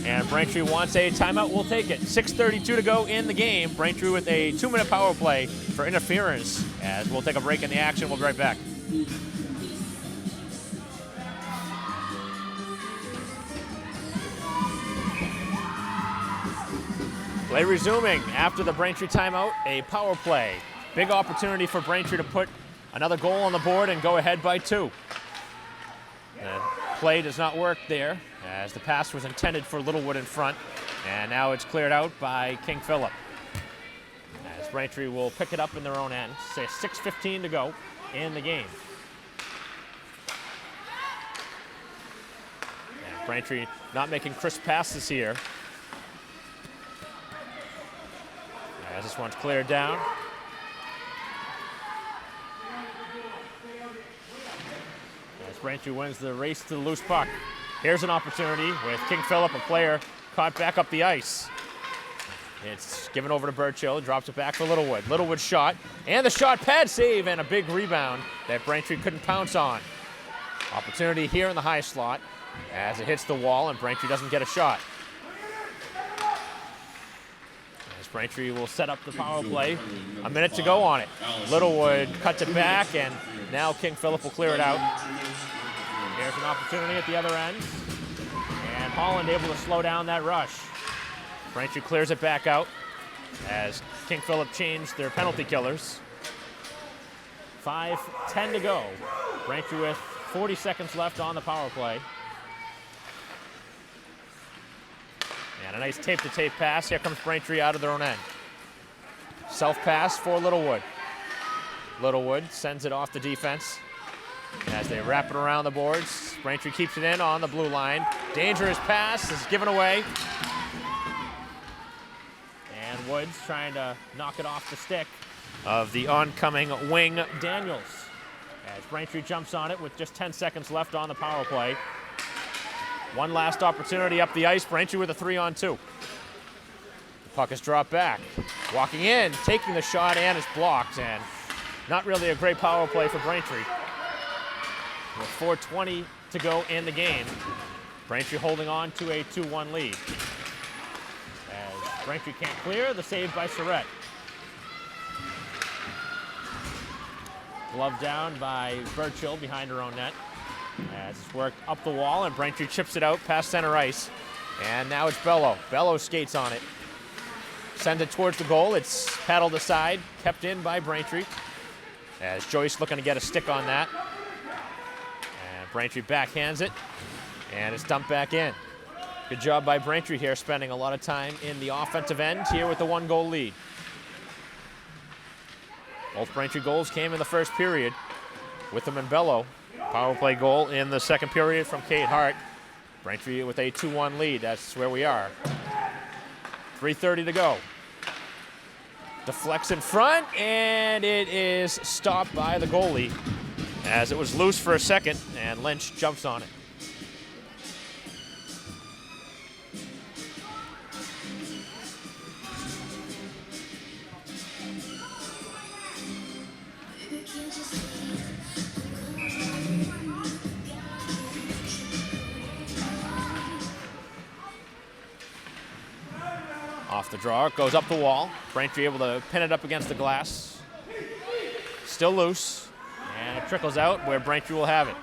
And Braintree wants a timeout, we'll take it. 6:32 to go in the game. Braintree with a 2-minute power play for interference. As we'll take a break in the action, we'll be right back. Play resuming after the Braintree timeout, a power play. Big opportunity for Braintree to put another goal on the board and go ahead by 2. And play does not work there, as the pass was intended for Littlewood in front, and now it's cleared out by King Philip. As Braintree will pick it up in their own end. 6:15 to go in the game. And Braintree not making crisp passes here. As this one's cleared down. As Braintree wins the race to the loose puck. Here's an opportunity with King Philip, a player caught back up the ice. It's given over to Burchill, drops it back for Littlewood. Littlewood's shot, and the shot pad save, and a big rebound that Braintree couldn't pounce on. Opportunity here in the high slot as it hits the wall, and Braintree doesn't get a shot. As Braintree will set up the power play. A minute to go on it. Littlewood cuts it back, and now King Philip will clear it out. Here's an opportunity at the other end. And Holland able to slow down that rush. Braintree clears it back out as King Philip changed their penalty killers. 5:10 to go. Braintree with 40 seconds left on the power play. And a nice tape-to-tape pass. Here comes Braintree out of their own end. Self-pass for Littlewood. Littlewood sends it off the defense. As they wrap it around the boards, Braintree keeps it in on the blue line. Dangerous pass is given away. And Woods trying to knock it off the stick of the oncoming wing Daniels. As Braintree jumps on it with just 10 seconds left on the power play. One last opportunity up the ice. Braintree with a 3-on-2. The puck is dropped back. Walking in, taking the shot, and it's blocked. And not really a great power play for Braintree. With 4:20 to go in the game, Braintree holding on to a 2-1 lead. As Braintree can't clear, the save by Surrett. Glove down by Burchill behind her own net. As it's worked up the wall, and Braintree chips it out past center ice. And now it's Bello. Bello skates on it. Sends it towards the goal. It's paddled aside, kept in by Braintree. As Joyce looking to get a stick on that. Braintree backhands it, and it's dumped back in. Good job by Braintree here, spending a lot of time in the offensive end here with the 1-goal lead. Both Braintree goals came in the first period with them and Bello. Power play goal in the second period from Kate Hart. Braintree with a 2-1 lead. That's where we are. 3:30 to go. Deflects in front, and it is stopped by the goalie as it was loose for a second, and Lynch jumps on it. Off the draw, it goes up the wall. Braintree able to pin it up against the glass. Still loose. And it trickles out where Braintree will have it.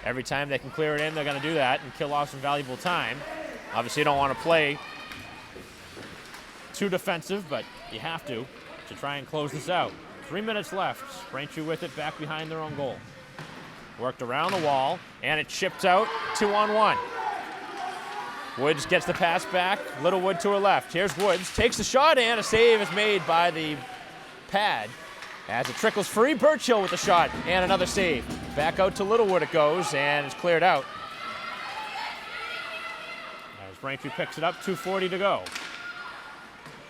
Every time they can clear it in, they're going to do that and kill off some valuable time. Obviously, you don't want to play too defensive, but you have to try and close this out. 3 minutes left. Braintree with it back behind their own goal. Worked around the wall, and it chipped out 2-on-1. Woods gets the pass back. Littlewood to her left. Here's Woods. Takes the shot, and a save is made by the pad. As it trickles free, Burchill with the shot, and another save. Back out to Littlewood it goes, and it's cleared out. As Braintree picks it up, 2:40 to go.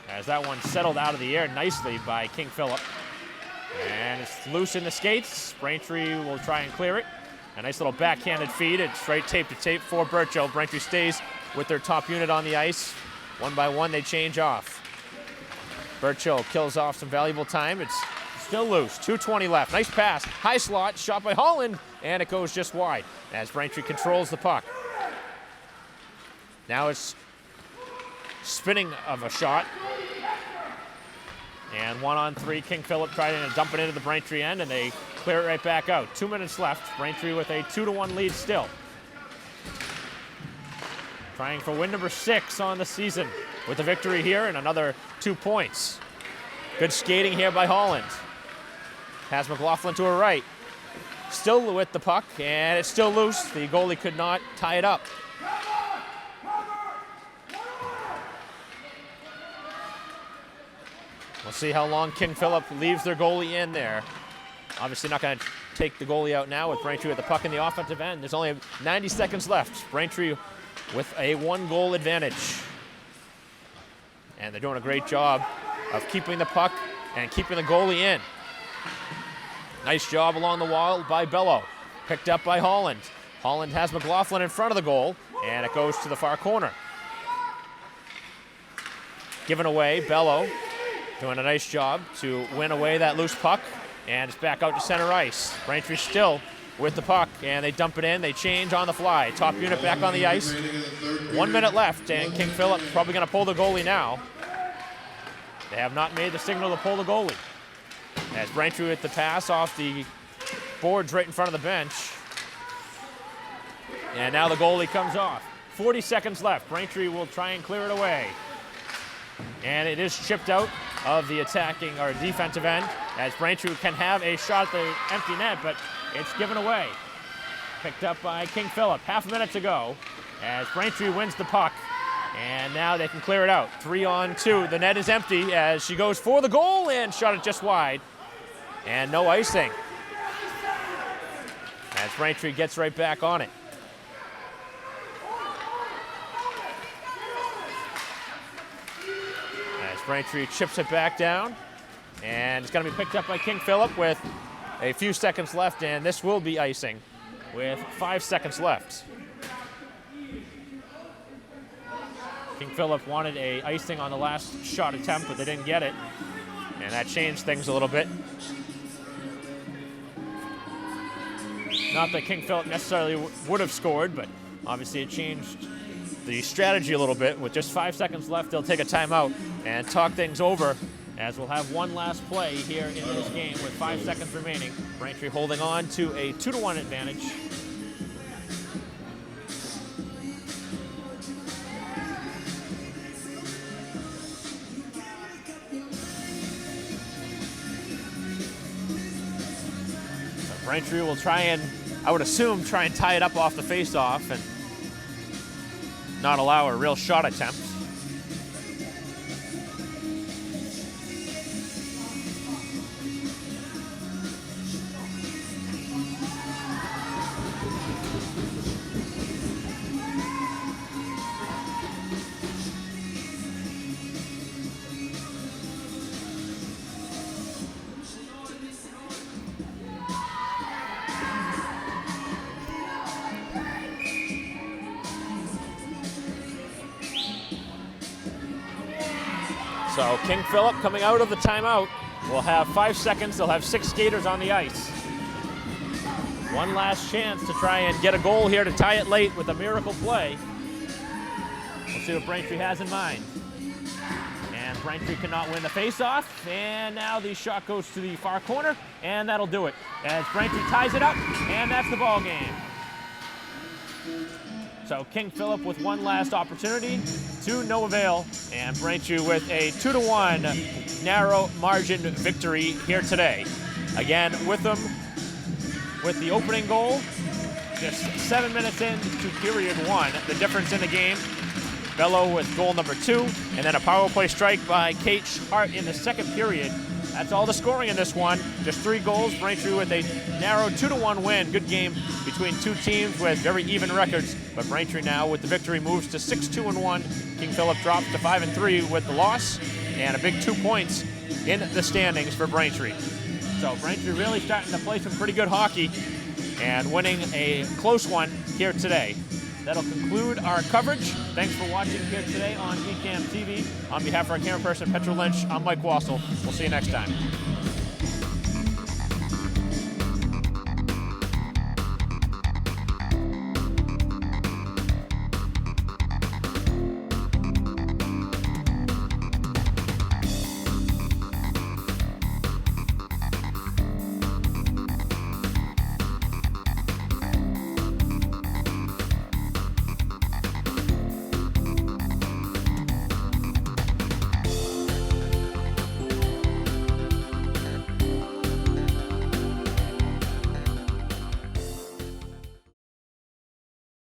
As that one settled out of the air nicely by King Philip. And it's loose in the skates. Braintree will try and clear it. A nice little backhanded feed. It's right tape to tape for Burchill. Braintree stays with their top unit on the ice. One by one, they change off. Burchill kills off some valuable time. It's still loose. 2:20 left. Nice pass. High slot. Shot by Holland. And it goes just wide as Braintree controls the puck. Now it's spinning of a shot. And 1-on-3, King Philip trying to dump it into the Braintree end, and they clear it right back out. 2 minutes left. Braintree with a 2-1 lead still. Trying for win number 6 on the season with a victory here and another 2 points. Good skating here by Holland. Has McLaughlin to her right. Still with the puck, and it's still loose. The goalie could not tie it up. We'll see how long King Philip leaves their goalie in there. Obviously not going to take the goalie out now with Braintree with the puck in the offensive end. There's only 90 seconds left. Braintree with a 1-goal advantage. And they're doing a great job of keeping the puck and keeping the goalie in. Nice job along the wall by Bello. Picked up by Holland. Holland has McLaughlin in front of the goal, and it goes to the far corner. Given away, Bello doing a nice job to win away that loose puck, and it's back out to center ice. Braintree still with the puck, and they dump it in. They change on the fly. Top unit back on the ice. 1 minute left, and King Philip probably going to pull the goalie now. They have not made the signal to pull the goalie. As Braintree with the pass off the boards right in front of the bench. And now the goalie comes off. 40 seconds left. Braintree will try and clear it away. And it is chipped out of the attacking or defensive end as Braintree can have a shot at the empty net, but it's given away. Picked up by King Philip. Half a minute to go as Braintree wins the puck. And now they can clear it out. 3-on-2. The net is empty as she goes for the goal and shot it just wide. And no icing. As Braintree gets right back on it. As Braintree chips it back down. And it's going to be picked up by King Philip with a few seconds left. And this will be icing with 5 seconds left. King Philip wanted a icing on the last shot attempt, but they didn't get it. And that changed things a little bit. Not that King Philip necessarily would have scored, but obviously it changed the strategy a little bit. With just 5 seconds left, they'll take a timeout and talk things over, as we'll have one last play here in this game with 5 seconds remaining. Braintree holding on to a 2-1 advantage. Braintree will try and, I would assume, try and tie it up off the face-off and not allow a real shot attempt. So King Philip coming out of the timeout will have 5 seconds. They'll have 6 skaters on the ice. One last chance to try and get a goal here to tie it late with a miracle play. We'll see what Braintree has in mind. And Braintree cannot win the face-off. And now the shot goes to the far corner, and that'll do it. As Braintree ties it up, and that's the ball game. So King Philip with one last opportunity to no avail, and Braintree with a 2-1 narrow margin victory here today. Again, with them, with the opening goal, just 7 minutes into period 1. The difference in the game, Bello with goal number 2, and then a power play strike by Kate Hart in the second period That's all the scoring in this one. Just 3 goals. Braintree with a narrow 2-1 win. Good game between two teams with very even records. But Braintree now with the victory moves to 6-2-1. King Philip drops to 5-3 with the loss, and a big 2 points in the standings for Braintree. So Braintree really starting to play some pretty good hockey and winning a close one here today. That'll conclude our coverage. Thanks for watching here today on ECAM TV. On behalf of our camera person, Petra Lynch, I'm Mike Wassel. We'll see you next time.